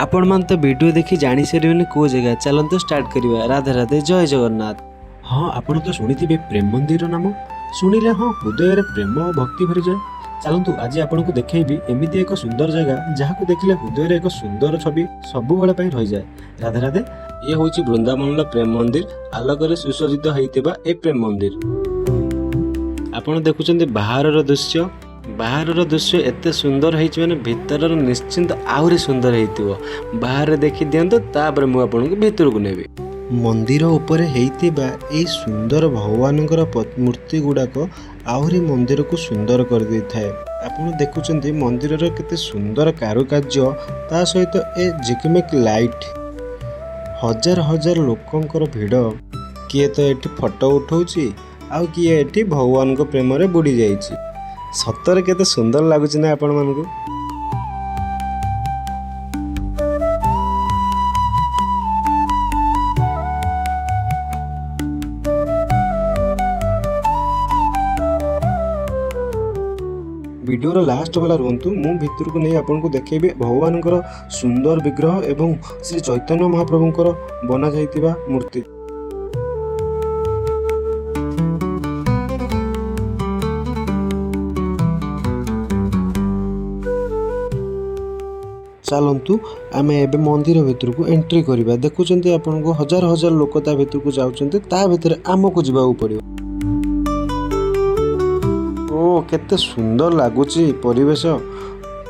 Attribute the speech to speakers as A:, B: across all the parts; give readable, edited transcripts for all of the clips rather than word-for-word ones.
A: आपण मान तो वीडियो देखी जानी सारे को जगह चलते स्टार्ट करिया। राधे राधे, जय जगन्नाथ। हाँ, आपण तो शुणी प्रेम मंदिर नाम शुणिले हाँ हृदय में प्रेम और भक्ति भरी जाए। चलतु आज आपन को देखी एमती एक सुंदर जगह जहाँ को देखले हृदय रे एक सुंदर छवि सब बेले रही जाए। राधे राधे। ये हूँ वृंदावन प्रेम मंदिर, आलोक सुसज्जित होता ए प्रेम मंदिर। आपण देखुं बाहर दृश्य, बाहर दृश्य एते सुंदर है माने भीतर निश्चिंत आहरी सुंदर हो। बाहर देखी दिंतु तापर मु आपन भीतर को नेबी। मंदिर उपरे हेइतिबा ए सुंदर भगवानकर मूर्ति गुड़ाक आहरी मंदिर को सुंदर कर दे थाए। आपण देखुं मंदिर केते सुंदर कारुकार्य, ता सहित ए जिकमिक लाइट, हजार हजार लोकंकर भिड़। किए तो एठी फोटो उठाउची, आउ किए एठी भगवान को प्रेम रे बुड़ी जाइछि। सतरे केते सुंदर लागुछि ना आपण मानकु। वीडियो लास्ट वाला रुहतु, मु भितर को नहीं आपन को देखेबी भगवान सुंदर विग्रह एवं श्री चैतन्य महाप्रभुंकर बना जाइतिबा मूर्ति। चलतु आमे एबे मंदिर भितर को एंट्री करिबा। देखुचंती आपन को हजार हजार लोक ता भितर को जाउचंती, ता भितर आमको जिबाउ पड़ियो। ओ केते सुंदर लागुची परिवेश,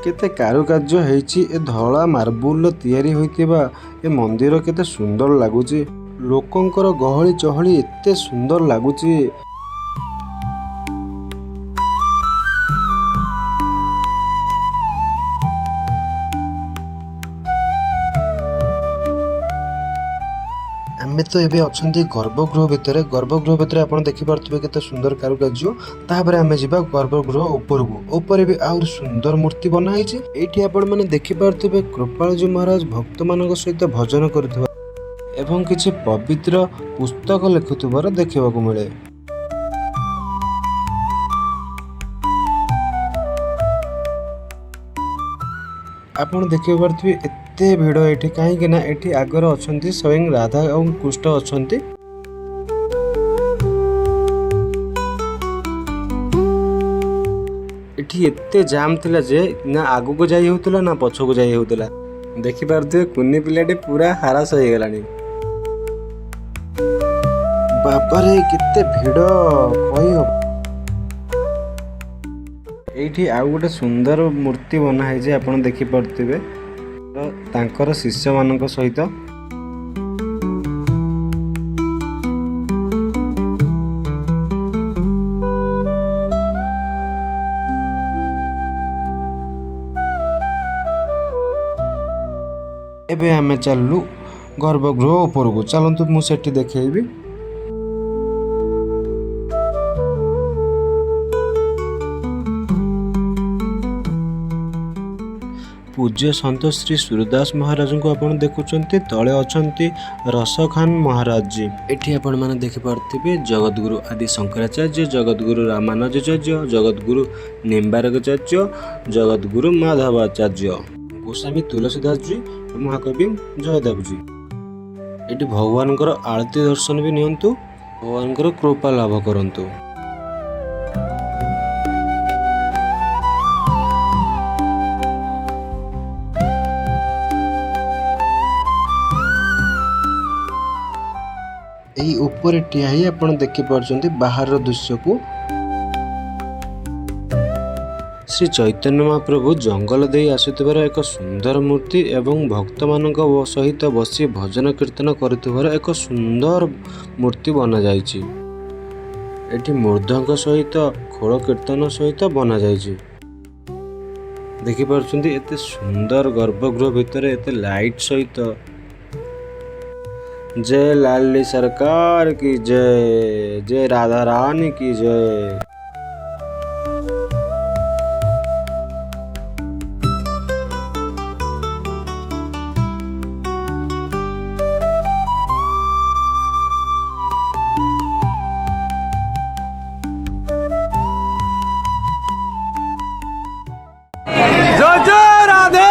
A: केते कारुकार्य हेइची। ए धला मार्बल तयारी होइतिबा ए मंदिर केते सुंदर लागुची। लोकंकर गहली चहली एते सुंदर लागुची। आमे तो एबे अछंती गर्भगृह भितर। गर्भगृह भितर आपण देखि पारथबे केते सुंदर कारुकार्य। तापर आमे जिबा गर्भगृह ऊपर को। ऊपर भी आउर सुंदर मूर्ति बना हैछि। एठी आपण माने देखि पारथबे कृपालजी महाराज भक्त मानक सहित भजन करथबा एवं किछि पवित्र पुस्तक लिखुथबार देखिबाकू मिले। आपण देखि पारथबे एते भिड़ एठी, काहे ना एठी आगर अछंती स्वयं राधा और कृष्ण अछंती। एठी एते जाम थिला जे ना आगु को जाई होतला ना पछो को जाई होतला। देखि पारथबे कुन्नी पिलाटे पूरा हारास हो गेलानी। बाबा रे केते भिड़ कहि हो। एठी आउ गोटे सुंदर मूर्ति बना है जे आपण देखि पारथबे तांकर शिष्य मानक सहित। एबे आमे चललु गर्भगृह ऊपर को। चलतु मु सेठी देखेबी। पूज्य संत श्री सूरदास महाराज को आपण देखुचंती। तले अछंती रसखान महाराज जी। एठी आपण माने देखि पारथिबे जगतगुरु आदि शंकराचार्य, जगतगुरु रामानुजाचार्य, जगतगुरु निम्बारकाचार्य, जगतगुरु माधवाचार्य, गोस्वामी तुलसीदास जी, महाकवि जयदेव जी। एठी भगवानकर आरती दर्शन भी नियंतु, भगवानकर कृपा लाभ करंतु। यही ऊपर ठिया ही आपण देखि पारछंती बाहर दृश्य को। श्री चैतन्य महाप्रभु जंगल दे आसुथिबार एक सुंदर मूर्ति एवं भक्त मानक सहित बसी भजन कीर्तन करुथिबार एक सुंदर मूर्ति बना जाइछि। एठी मृदंग सहित खोल कीर्तन सहित बना जाइछि। देखि पारछंती एते सुंदर गर्भगृह भितर एते लाइट सहित। जय लाली सरकार की जय, जय राधा रानी की जय।
B: जय जय राधे।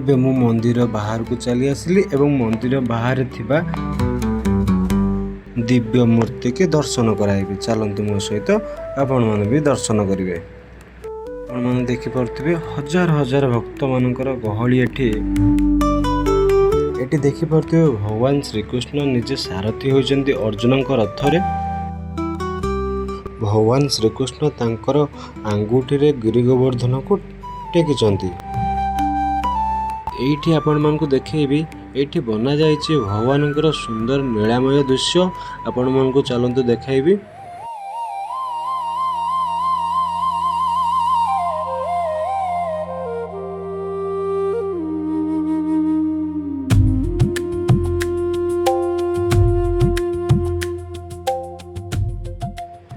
A: ଏବେ ମୁଁ ମନ୍ଦିର ବାହାରକୁ ଚାଲି ଆସିଲି ଏବଂ ମନ୍ଦିର ବାହାରେ ଥିବା ଦିବ୍ୟ ମୂର୍ତ୍ତିକି ଦର୍ଶନ କରାଇବି। ଚାଲନ୍ତୁ ମୋ ସହିତ ଆପଣମାନେ ବି ଦର୍ଶନ କରିବେ। ଆପଣମାନେ ଦେଖିପାରୁଥିବେ ହଜାର ହଜାର ଭକ୍ତମାନଙ୍କର ଗହଳି ଏଠି ଦେଖିପାରୁଥିବେ ଭଗବାନ ଶ୍ରୀକୃଷ୍ଣ ନିଜେ ସାରଥୀ ହୋଇଛନ୍ତି ଅର୍ଜୁନଙ୍କ ରଥରେ। ଭଗବାନ ଶ୍ରୀକୃଷ୍ଣ ତାଙ୍କର ଆଙ୍ଗୁଠିରେ ଗିରି ଗୋବର୍ଦ୍ଧନକୁ ଟେକିଛନ୍ତି। ଏଇଠି ଆପଣମାନଙ୍କୁ ଦେଖେଇବି, ଏଇଠି ବନାଯାଇଛି ଭଗବାନଙ୍କର ସୁନ୍ଦର ନୀଳାମୟ ଦୃଶ୍ୟ। ଆପଣମାନଙ୍କୁ ଚାଲନ୍ତୁ ଦେଖାଇବି।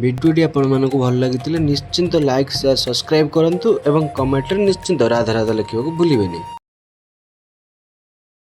A: ଭିଡ଼ିଓଟି ଆପଣମାନଙ୍କୁ ଭଲ ଲାଗିଥିଲେ ନିଶ୍ଚିନ୍ତ ଲାଇକ୍, ସେୟାର, ସବସ୍କ୍ରାଇବ୍ କରନ୍ତୁ ଏବଂ କମେଣ୍ଟରେ ନିଶ୍ଚିନ୍ତ ରାଧା ରାଧା ଲେଖିବାକୁ ଭୁଲିବେନି।